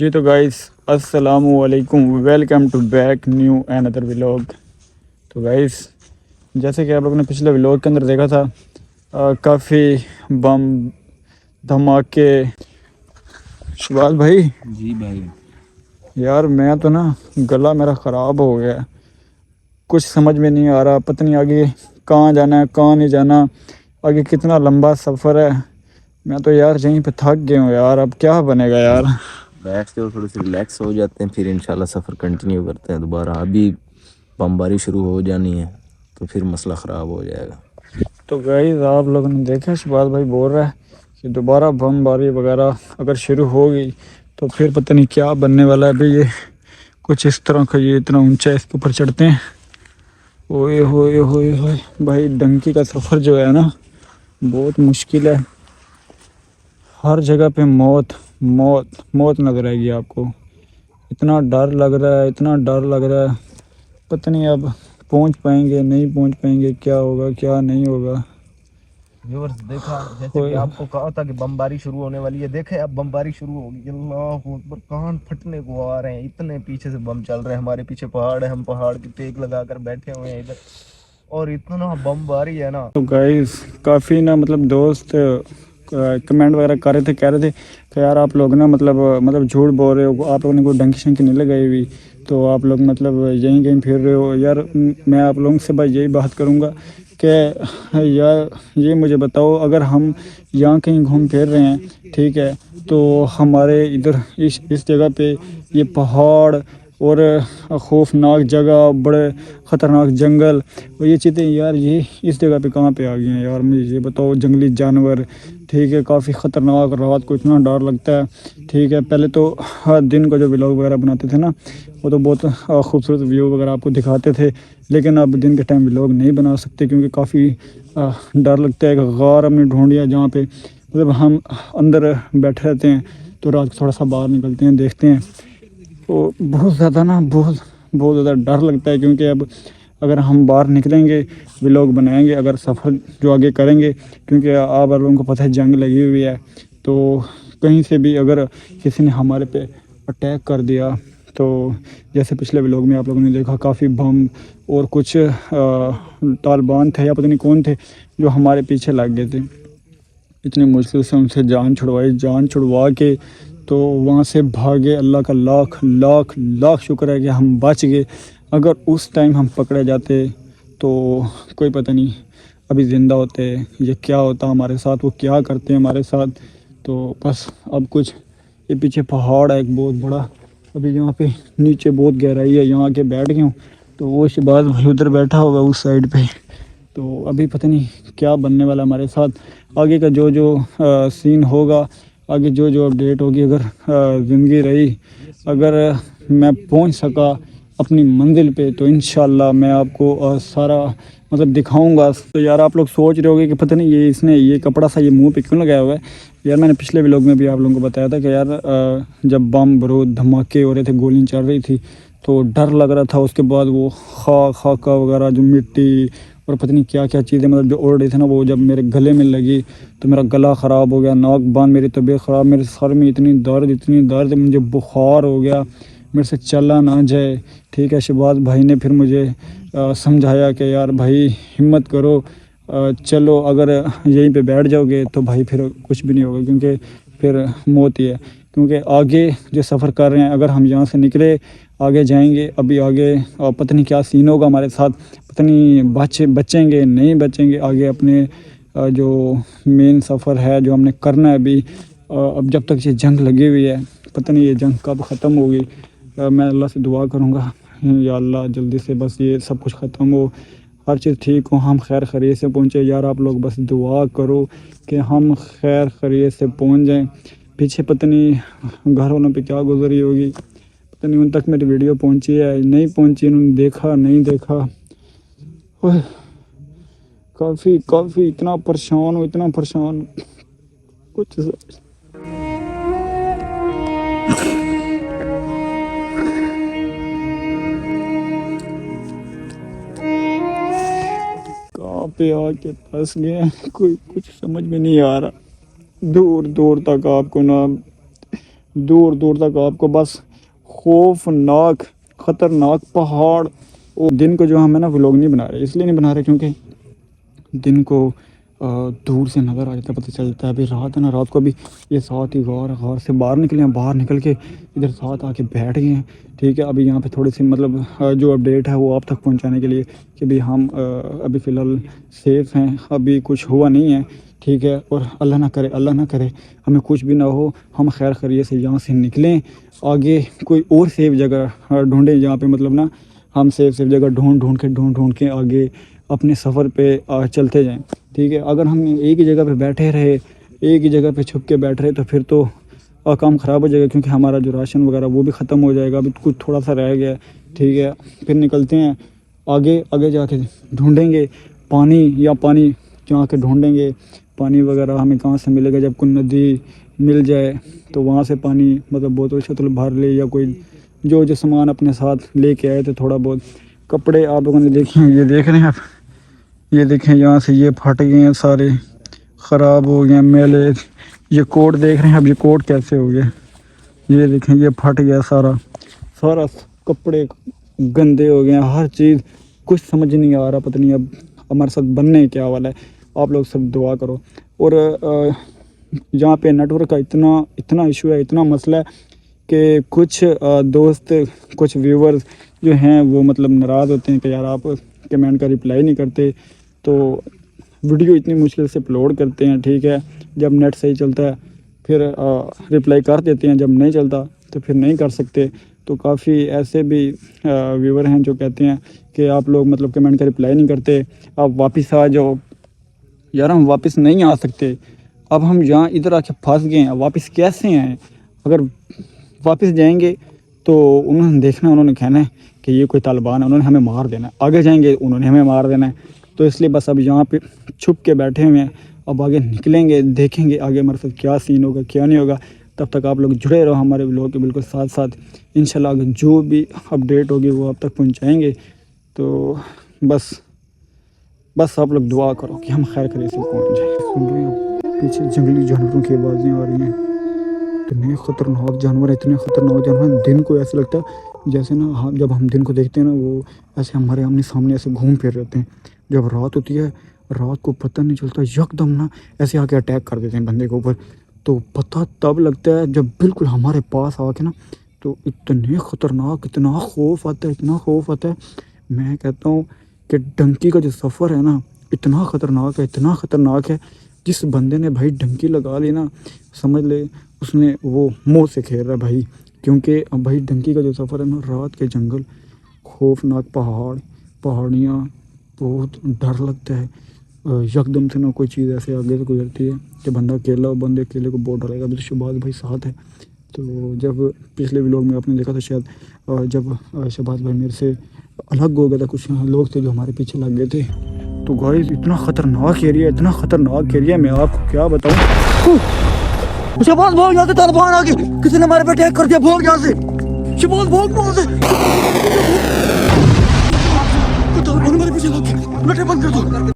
جی تو گائز السلام علیکم، welcome to back new another vlog. تو گائز جیسے کہ آپ لوگوں نے پچھلے ولاگ کے اندر دیکھا تھا، کافی بم دھماکے۔ شباز بھائی جی بھائی یار میں تو نا گلا میرا خراب ہو گیا، کچھ سمجھ میں نہیں آ رہا، پتہ نہیں آگے کہاں جانا ہے کہاں نہیں جانا، آگے کتنا لمبا سفر ہے۔ میں تو یار یہیں پہ تھک گیا ہوں یار، اب کیا بنے گا یار۔ بیٹھتے ہو تھوڑے سے ریلیکس ہو جاتے ہیں، پھر انشاءاللہ سفر کنٹینیو کرتے ہیں دوبارہ۔ ابھی بمباری شروع ہو جانی ہے تو پھر مسئلہ خراب ہو جائے گا۔ تو گائز آپ لوگوں نے دیکھا شباز بھائی بول رہا ہے کہ دوبارہ بم باری وغیرہ اگر شروع ہوگی تو پھر پتہ نہیں کیا بننے والا ہے۔ بھئی یہ کچھ اس طرح کا، یہ اتنا اونچا اس کے اوپر چڑھتے ہیں، اوئے ہوئے ہوئے ہوئے بھائی ڈنکی کا سفر جو ہے نا بہت مشکل ہے۔ ہر جگہ پہ موت موت موت نظر آئے گی آپ کو، اتنا ڈر لگ رہا ہے، اتنا ڈر لگ رہا ہے، پتہ نہیں اب پہنچ پائیں گے نہیں پہنچ پائیں گے، کیا ہوگا کیا نہیں ہوگا۔ ویورز دیکھا جیسے کہ آپ کو کہا تھا کہ بمباری شروع ہونے والی ہے، دیکھیں اب بمباری شروع ہوگی۔ اللہ اکبر، کان پھٹنے کو آ رہے ہیں، اتنے پیچھے سے بم چل رہے ہیں۔ ہمارے پیچھے پہاڑ ہے، ہم پہاڑ کی ٹیک لگا کر بیٹھے ہوئے ہیں ادھر، اور اتنا بمباری ہے نا۔ تو گائز کافی نا مطلب دوست کمنٹ وغیرہ کر رہے تھے، کہہ رہے تھے کہ یار آپ لوگ نا مطلب جھوٹ بول رہے ہو، آپ لوگوں نے کوئی ڈنکی شنکی نہیں لگائی ہوئی، تو آپ لوگ مطلب یہیں کہیں پھر رہے ہو۔ یار میں آپ لوگوں سے بھائی یہی بات کروں گا کہ یار یہ مجھے بتاؤ، اگر ہم یہاں کہیں گھوم پھر رہے ہیں ٹھیک ہے، تو ہمارے ادھر اس جگہ پہ یہ پہاڑ اور خوفناک جگہ، بڑے خطرناک جنگل اور یہ چیزیں یار یہ اس جگہ پہ کہاں پہ آ گئی ہیں یار؟ مجھے یہ بتاؤ، جنگلی جانور ٹھیک ہے، کافی خطرناک، رات کو اتنا ڈر لگتا ہے ٹھیک ہے۔ پہلے تو ہر دن کو جو ولاگ وغیرہ بناتے تھے نا وہ تو بہت خوبصورت ویو وغیرہ آپ کو دکھاتے تھے، لیکن اب دن کے ٹائم ولاگ نہیں بنا سکتے کیونکہ کافی ڈر لگتا ہے کہ غار ہم نے ڈھونڈ لیا جہاں پہ مطلب ہم اندر بیٹھے رہتے ہیں، تو رات کو تھوڑا سا باہر نکلتے ہیں دیکھتے ہیں، تو بہت زیادہ نا بہت زیادہ ڈر لگتا ہے، کیونکہ اب اگر ہم باہر نکلیں گے ولاگ بنائیں گے، اگر سفر جو آگے کریں گے، کیونکہ آپ لوگوں کو پتہ ہے جنگ لگی ہوئی ہے، تو کہیں سے بھی اگر کسی نے ہمارے پہ اٹیک کر دیا تو جیسے پچھلے ولاگ میں آپ لوگوں نے دیکھا کافی بم اور کچھ طالبان تھے یا پتہ نہیں کون تھے جو ہمارے پیچھے لگ گئے تھے، اتنی مشکل سے ان سے جان چھڑوائی، جان چھڑوا کے تو وہاں سے بھاگے۔ اللہ کا لاکھ لاکھ لاکھ شکر ہے کہ ہم بچ گئے، اگر اس ٹائم ہم پکڑے جاتے تو کوئی پتہ نہیں ابھی زندہ ہوتے یا کیا ہوتا ہمارے ساتھ، وہ کیا کرتے ہمارے ساتھ۔ تو بس اب کچھ یہ پیچھے پہاڑ ہے ایک بہت بڑا، ابھی یہاں پہ نیچے بہت گہرائی ہے، یہاں آ کے بیٹھ گیا ہوں، تو وہ شباز بھائی ادھر بیٹھا ہوگا اس سائڈ پہ، تو ابھی پتہ نہیں کیا بننے والا ہمارے ساتھ۔ آگے کا جو سین ہوگا، آگے جو اپڈیٹ ہوگی، اگر زندگی رہی، اگر میں پہنچ سکا اپنی منزل پہ تو انشاءاللہ میں آپ کو سارا مطلب دکھاؤں گا۔ تو یار آپ لوگ سوچ رہے ہوگے کہ پتہ نہیں یہ اس نے یہ کپڑا سا یہ منہ پہ کیوں لگایا ہوا ہے؟ یار میں نے پچھلے ولاگ میں بھی آپ لوگوں کو بتایا تھا کہ یار جب بم برود دھماکے ہو رہے تھے، گولیاں چل رہی تھی تو ڈر لگ رہا تھا، اس کے بعد وہ خاکہ وغیرہ جو مٹی اور پتہ نہیں کیا کیا چیزیں مطلب جو اڑ رہی تھی نا، وہ جب میرے گلے میں لگی تو میرا گلا خراب ہو گیا، ناک بند، میری طبیعت خراب، میرے سر میں اتنی درد، مجھے بخار ہو گیا، میرے سے چلا نہ جائے ٹھیک ہے۔ شباز بھائی نے پھر مجھے سمجھایا کہ یار بھائی ہمت کرو، چلو، اگر یہیں پہ بیٹھ جاؤ گے تو بھائی پھر کچھ بھی نہیں ہوگا، کیونکہ پھر موت ہی ہے، کیونکہ آگے جو سفر کر رہے ہیں، اگر ہم یہاں سے نکلے آگے جائیں گے، ابھی آگے پتہ نہیں کیا سین ہوگا ہمارے ساتھ، پتہ نہیں بچیں گے نہیں بچیں گے آگے اپنے جو مین سفر ہے جو ہم نے کرنا ہے ابھی۔ اب جب تک یہ جنگ لگی ہوئی ہے، پتہ نہیں یہ جنگ کب ختم ہوگی۔ میں اللہ سے دعا کروں گا یا اللہ جلدی سے بس یہ سب کچھ ختم ہو، ہر چیز ٹھیک ہو، ہم خیر خیریت سے پہنچے۔ یار آپ لوگ بس دعا کرو کہ ہم خیر خیریت سے پہنچ جائیں۔ پیچھے پتہ نہیں گھر والوں پہ کیا گزری ہوگی، پتہ نہیں ان تک میری ویڈیو پہنچی ہے نہیں پہنچی، انہوں نے دیکھا نہیں دیکھا۔ کافی اتنا پریشان کچھ کہاں پہ آ کے پھنس گئے ہیں، کوئی کچھ سمجھ میں نہیں آ رہا۔ دور تک آپ کو نا دور دور تک آپ کو بس خوفناک خطرناک پہاڑ. اور دن کو جو ہم ہے نا ولاگ نہیں بنا رہے, اس لیے نہیں بنا رہے کیونکہ دن کو دور سے نظر آ جاتا ہے, پتہ چلتا ہے. ابھی رات ہے نا, رات کو بھی یہ ساتھ ہی غار سے باہر نکلے ہیں, باہر نکل کے ادھر ساتھ آ کے بیٹھ گئے ہیں. ٹھیک ہے, ابھی یہاں پہ تھوڑی سی مطلب جو اپڈیٹ ہے وہ آپ تک پہنچانے کے لیے کہ بھی ہم ابھی فی الحال سیف ہیں, ابھی کچھ ہوا نہیں ہے. ٹھیک ہے, اور اللہ نہ کرے ہمیں کچھ بھی نہ ہو, ہم خیر خیریت سے یہاں سے نکلیں, آگے کوئی اور سیف جگہ ڈھونڈیں جہاں پہ مطلب نا ہم سیف جگہ ڈھونڈ کے آگے اپنے سفر پہ چلتے جائیں. ٹھیک ہے, اگر ہم ایک ہی جگہ پہ بیٹھے رہے, ایک ہی جگہ پہ چھپ کے بیٹھ رہے تو پھر تو کام خراب ہو جائے گا, کیونکہ ہمارا جو راشن وغیرہ وہ بھی ختم ہو جائے گا. ابھی کچھ تھوڑا سا رہ گیا ہے. ٹھیک ہے, پھر نکلتے ہیں آگے جا کے ڈھونڈیں گے پانی جا کے ڈھونڈیں گے. پانی وغیرہ ہمیں کہاں سے ملے گا, جب کوئی ندی مل جائے تو وہاں سے پانی مطلب بوتل شتل بھر لے, یا کوئی جو سامان اپنے ساتھ لے کے آئے تھے تھوڑا بہت. کپڑے آپ لوگوں نے دیکھیں, یہ دیکھ رہے ہیں آپ, یہ دیکھیں یہاں سے یہ پھٹ گئے ہیں, سارے خراب ہو گئے ہیں میلے. یہ کوٹ دیکھ رہے ہیں, اب یہ کوٹ کیسے ہو گیا, یہ دیکھیں یہ پھٹ گیا سارا کپڑے گندے ہو گئے ہیں, ہر چیز کچھ سمجھ نہیں آ رہا, پتہ نہیں اب ہمارے ساتھ بننے کیا والا ہے. آپ لوگ سب دعا کرو. اور جہاں پہ نیٹ ورک کا اتنا ایشو ہے, اتنا مسئلہ ہے کہ کچھ دوست کچھ ویورز جو ہیں وہ مطلب ناراض ہوتے ہیں کہ یار آپ کمنٹ کا رپلائی نہیں کرتے, تو ویڈیو اتنی مشکل سے اپلوڈ کرتے ہیں. ٹھیک ہے, جب نیٹ صحیح چلتا ہے پھر رپلائی کر دیتے ہیں, جب نہیں چلتا تو پھر نہیں کر سکتے. تو کافی ایسے بھی ویور ہیں جو کہتے ہیں کہ آپ لوگ مطلب کمنٹ کا رپلائی نہیں کرتے, آپ واپس آ جاؤ. یار ہم واپس نہیں آ سکتے, اب ہم یہاں ادھر آ کے پھنس گئے ہیں, واپس کیسے آئیں؟ اگر واپس جائیں گے تو انہوں نے دیکھنا, انہوں نے کہنا ہے کہ یہ کوئی طالبان ہے, انہوں نے ہمیں مار دینا ہے. آگے جائیں گے انہوں نے ہمیں مار دینا ہے. تو اس لیے بس اب یہاں پہ چھپ کے بیٹھے ہوئے ہیں, اب آگے نکلیں گے, دیکھیں گے آگے ہمارے ساتھ کیا سین ہوگا کیا نہیں ہوگا. تب تک آپ لوگ جڑے رہو ہمارے ولاگ کے بالکل ساتھ. انشاءاللہ آگے جو بھی اپڈیٹ ہوگی وہ آپ تک پہنچائیں گے. تو بس آپ لوگ دعا کرو کہ ہم خیر خیریت سے پہنچ جائیں. سن رہے ہیں پیچھے جنگلی جانوروں کی آوازیں آ رہی ہیں, اتنے خطرناک جانور ہیں. دن کو ایسا لگتا ہے جیسے نا جب ہم دن کو دیکھتے ہیں نا وہ ایسے ہمارے آمنے سامنے ایسے گھوم پھر رہتے ہیں. جب رات ہوتی ہے, رات کو پتہ نہیں چلتا, یکدم نا ایسے آ کے اٹیک کر دیتے ہیں بندے کے اوپر. تو پتہ تب لگتا ہے جب بالکل ہمارے پاس آ کے نا, تو اتنے خطرناک, اتنا خوف آتا ہے. میں کہتا ہوں کہ ڈنکی کا جو سفر ہے نا اتنا خطرناک ہے. جس بندے نے بھائی ڈنکی لگا لی نا, سمجھ لے اس نے وہ موت سے کھیل رہا ہے بھائی. کیونکہ بھائی ڈنکی کا جو سفر ہے نا, رات کے جنگل, خوفناک پہاڑیاں, بہت ڈر لگتا ہے. یکدم سے نہ کوئی چیز ایسے آگے سے گزرتی ہے کہ بندہ اکیلے کو بہت ڈر لگے گا. ابھی تو شہباز بھائی ساتھ ہے. تو جب پچھلے ولاگ میں آپ نے دیکھا تھا شاید, جب شہباز بھائی میرے سے الگ ہو گیا تھا, کچھ لوگ تھے جو ہمارے پیچھے لگ گئے تھے. تو گائز اتنا خطرناک ایریا میں آپ کو کیا بتاؤں. شہباز بھاگ یہاں سے, طالبان آ گئے, کسی نے ہمارے پہ اٹیک کر دیا, بھاگ یہاں سے. شہباز بھاگ وہاں سے, طالبان ہمارے پیچھے لگ گئے, بند کر دو.